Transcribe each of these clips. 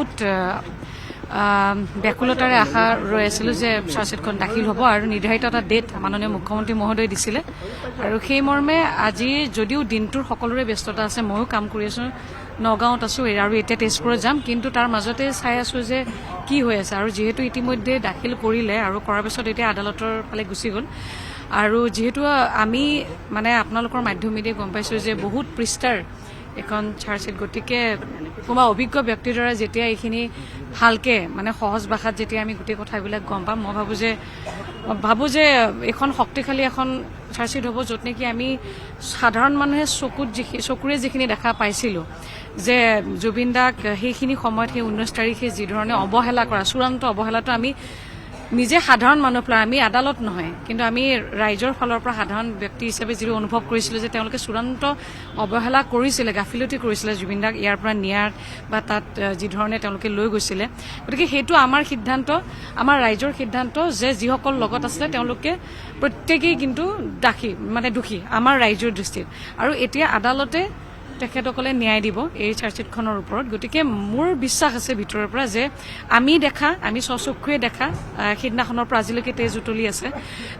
বহুত ব্যাকুলতাৰে আশা ৰৈ আছিলোঁ যে চাৰ্জশ্বিটখন দাখিল হ'ব আৰু নিৰ্ধাৰিত এটা ডেট মাননীয় মুখ্যমন্ত্ৰী মহোদয়ে দিছিলে আৰু সেই মৰ্মে আজি যদিও দিনটোৰ সকলোৰে ব্যস্ততা আছে ময়ো কাম কৰি আছোঁ নগাঁৱত আছোঁ আৰু এতিয়া তেজপুৰত যাম কিন্তু তাৰ মাজতে চাই আছোঁ যে কি হৈ আছে আৰু যিহেতু ইতিমধ্যে দাখিল কৰিলে আৰু কৰাৰ পিছত এতিয়া আদালতৰ ফালে গুচি গ'ল আৰু যিহেতু আমি মানে আপোনালোকৰ মাধ্যমেদি গম পাইছোঁ যে বহুত পৃষ্ঠাৰ এখন চাৰ্জশ্বিট গতিকে কোনোবা অভিজ্ঞ ব্যক্তিৰ দ্বাৰা যেতিয়া এইখিনি ভালকে মানে সহজ ভাষাত যেতিয়া আমি গোটেই কথাবিলাক গম পাম মই ভাবোঁ যে এখন শক্তিশালী এখন চাৰ্জশ্বিট হ'ব য'ত নেকি আমি সাধাৰণ মানুহে চকুৰে যিখিনি দেখা পাইছিলোঁ যে জুবিন দাক সেইখিনি সময়ত সেই 19 তাৰিখে যিধৰণে অৱহেলা কৰা চূড়ান্ত অৱহেলাটো আমি নিজে সাধাৰণ মানুহ আমি আদালত নহয় কিন্তু আমি ৰাইজৰ ফালৰ পৰা সাধাৰণ ব্যক্তি হিচাপে যিটো অনুভৱ কৰিছিলোঁ যে তেওঁলোকে চূড়ান্ত অৱহেলা কৰিছিলে গাফিলতি কৰিছিলে জুবিন দাক ইয়াৰ পৰা নিয়াৰ বা তাত যিধৰণে তেওঁলোকে লৈ গৈছিলে গতিকে সেইটো আমাৰ সিদ্ধান্ত আমাৰ ৰাইজৰ সিদ্ধান্ত যে যিসকল লগত আছিলে তেওঁলোকে প্ৰত্যেকেই কিন্তু দোষী আমাৰ ৰাইজৰ দৃষ্টিত আৰু এতিয়া আদালতে তেখেতসকলে ন্যায় দিব এই চাৰ্জশ্বিটখনৰ ওপৰত গতিকে মোৰ বিশ্বাস আছে ভিতৰৰ পৰা যে আমি স্বচক্ষুৱে দেখা সিদিনাখনৰ পৰা আজিলৈকে তেজ উতলি আছে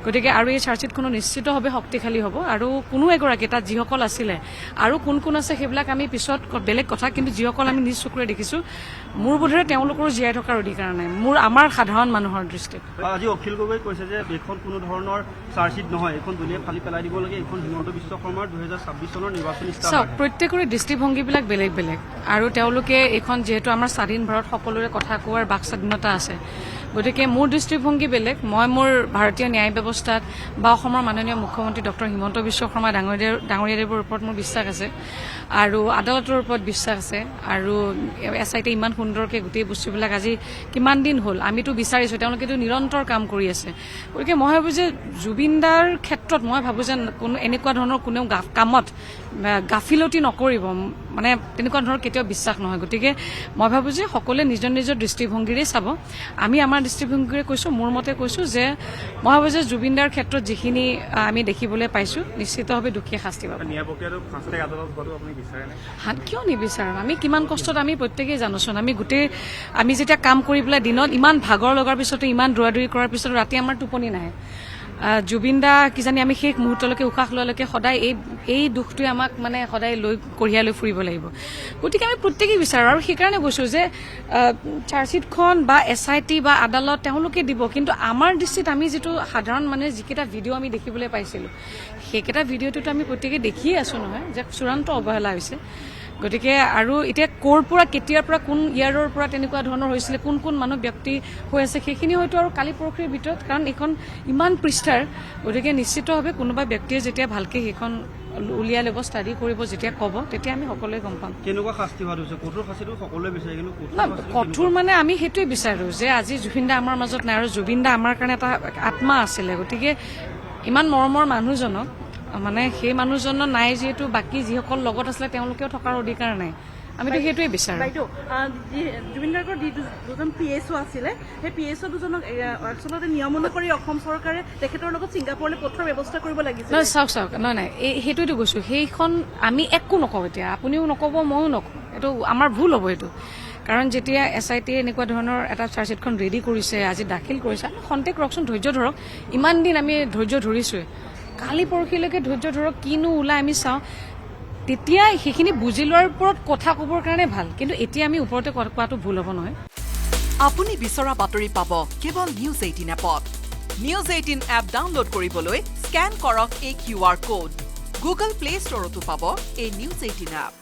গতিকে আৰু এই চাৰ্জশ্বিটখনো নিশ্চিতভাৱে শক্তিশালী হ'ব আৰু কোনো এগৰাকী তাত যিসকল আছিলে আৰু কোন আছে সেইবিলাক আমি পিছত বেলেগ কথা কিন্তু যিসকল আমি নিজ চকুৰে দেখিছোঁ মোৰ বোধেৰে তেওঁলোকৰো জীয়াই থকাৰ অধিকাৰ নাই আমাৰ সাধাৰণ মানুহৰ দৃষ্টিত আজি অখিল গগৈ কৈছে যে এইখন কোনো ধৰণৰ চাৰ্জশ্বিট নহয় এইখন দুনিয়া ফালি পেলাই দিব লাগে এইখন হিমন্ত বিশ্ব শৰ্মাৰ 2026 চনৰ নিৰ্বাচনী প্ৰত্যেকৰে দৃষ্টিভংগীবিলাক বেলেগ বেলেগ আৰু তেওঁলোকে এইখন যিহেতু আমাৰ স্বাধীন ভাৰত সকলোৰে কথা কোৱাৰ বাক স্বাধীনতা আছে গতিকে মোৰ দৃষ্টিভংগী বেলেগ মই মোৰ ভাৰতীয় ন্যায় ব্যৱস্থাত বা অসমৰ মাননীয় মুখ্যমন্ত্ৰী ডক্টৰ হিমন্ত বিশ্ব শৰ্মা ডাঙৰীয়াদেৱৰ ওপৰত মোৰ বিশ্বাস আছে আৰু আদালতৰ ওপৰত বিশ্বাস আছে আৰু এছআইটি ইমান সুন্দৰকৈ গোটেই বস্তুবিলাক আজি কিমান দিন হ'ল আমিতো বিচাৰিছোঁ তেওঁলোকেতো নিৰন্তৰ কাম কৰি আছে গতিকে মই ভাবোঁ যে জুবিন দাৰ ক্ষেত্ৰত মই ভাবোঁ যে কোনো এনেকুৱা ধৰণৰ কোনেও কামত গাফিলতি নকৰিব মানে তেনেকুৱা ধৰণৰ কেতিয়াও বিশ্বাস নহয় গতিকে মই ভাবোঁ যে সকলোৱে নিজৰ নিজৰ দৃষ্টিভংগীৰে চাব আমি আমাৰ দৃষ্টিভংগীৰে কৈছোঁ মোৰ মতে কৈছোঁ যে মই ভাবোঁ যে জুবিন দাৰ ক্ষেত্ৰত যিখিনি আমি দেখিবলৈ পাইছোঁ নিশ্চিতভাৱে দুখীয়ে শাস্তি পাব কিয় নিবিচাৰোঁ আমি কিমান কষ্টত আমি প্ৰত্যেকেই জানোচোন আমি যেতিয়া কাম কৰি পেলাই দিনত ইমান ভাগৰ লগাৰ পিছতো ইমান দৌৰা-দৌৰি কৰাৰ পিছতো ৰাতি আমাৰ টোপনি নাহে জুবিন দা কিজানি আমি শেষ মুহূৰ্তলৈকে উশাহ লোৱালৈকে সদায় এই দুখটোৱে আমাক মানে সদায় কঢ়িয়াই লৈ ফুৰিব লাগিব গতিকে আমি প্ৰত্যেকেই বিচাৰোঁ আৰু সেইকাৰণে কৈছোঁ যে চাৰ্জশ্বিটখন বা এছআইটি বা আদালত তেওঁলোকে দিব কিন্তু আমাৰ দৃষ্টিত আমি যিটো সাধাৰণ মানে যিকেইটা ভিডিঅ' আমি দেখিবলৈ পাইছিলোঁ সেইকেইটা ভিডিঅ'টোতো আমি প্ৰত্যেকেই দেখিয়ে আছোঁ নহয় যে চূড়ান্ত অৱহেলা হৈছে গতিকে আৰু এতিয়া ক'ৰ পৰা কেতিয়াৰ পৰা কোন ইয়াৰৰ পৰা তেনেকুৱা ধৰণৰ হৈছিলে কোন মানুহ ব্যক্তি হৈ আছে সেইখিনি হয়তো আৰু কালি পৰহিৰ ভিতৰত কাৰণ এইখন ইমান পৃষ্ঠাৰ গতিকে নিশ্চিতভাৱে কোনোবা ব্যক্তিয়ে যেতিয়া ভালকৈ সেইখন উলিয়াই ল'ব ষ্টাডি কৰিব যেতিয়া ক'ব তেতিয়া আমি সকলোৱে গম পাম কেনেকুৱা শাস্তি হোৱা হৈছে কঠোৰ শাস্তিটো সকলোৱে বিচাৰে কিন্তু কঠোৰ মানে আমি সেইটোৱে বিচাৰোঁ যে আজি জুবিন দা আমাৰ মাজত নাই আৰু জুবিন দা আমাৰ কাৰণে এটা আত্মা আছিলে গতিকে ইমান মৰমৰ মানুহজনক মানে সেই মানুহজনৰ নাই যিহেতু বাকী যিসকল লগত আছিলে তেওঁলোকেও থকাৰ অধিকাৰ নাই আমিতো সেইটোৱে বিচাৰোঁ জুবিন গাৰ্গৰ দুজন PSO আছিলে সেই PSO দুজনক আচলতে নিয়ম অনুসৰি অসম চৰকাৰে তেখেতৰ লগত ছিংগাপুৰলৈ পঠোৱাৰ ব্যৱস্থা কৰিব লাগিছিল চাওক নাই সেইটোৱেতো কৈছোঁ সেইখন আমি একো নকওঁ এতিয়া আপুনিও নক'ব ময়ো নকওঁ এইটো আমাৰ ভুল হ'ব এইটো কাৰণ যেতিয়া এছআইটিয়ে এনেকুৱা ধৰণৰ এটা চাৰ্জশ্বিটখন ৰেডি কৰিছে আজি দাখিল কৰিছে আমি খন্তেক ৰকচোন ধৈৰ্য ধৰক ইমান দিন আমি ধৈৰ্য ধৰিছোৱে কালি পৰহিলৈকে ধৈৰ্য ধৰক কিনো ওলাই আমি চাওঁ তেতিয়া সেইখিনি বুজি লোৱাৰ ওপৰত কথা ক'বৰ কাৰণে ভাল কিন্তু এতিয়া আমি ওপৰতে কোৱাটো ভুল হ'ব নহয় আপুনি বিচৰা বাতৰি পাব কেৱল নিউজ 18 এপত নিউজ 18 এপ ডাউনলোড কৰিবলৈ স্কেন কৰক এই QR কোড গুগল প্লে ষ্টৰতো পাব এই নিউজ 18 এপ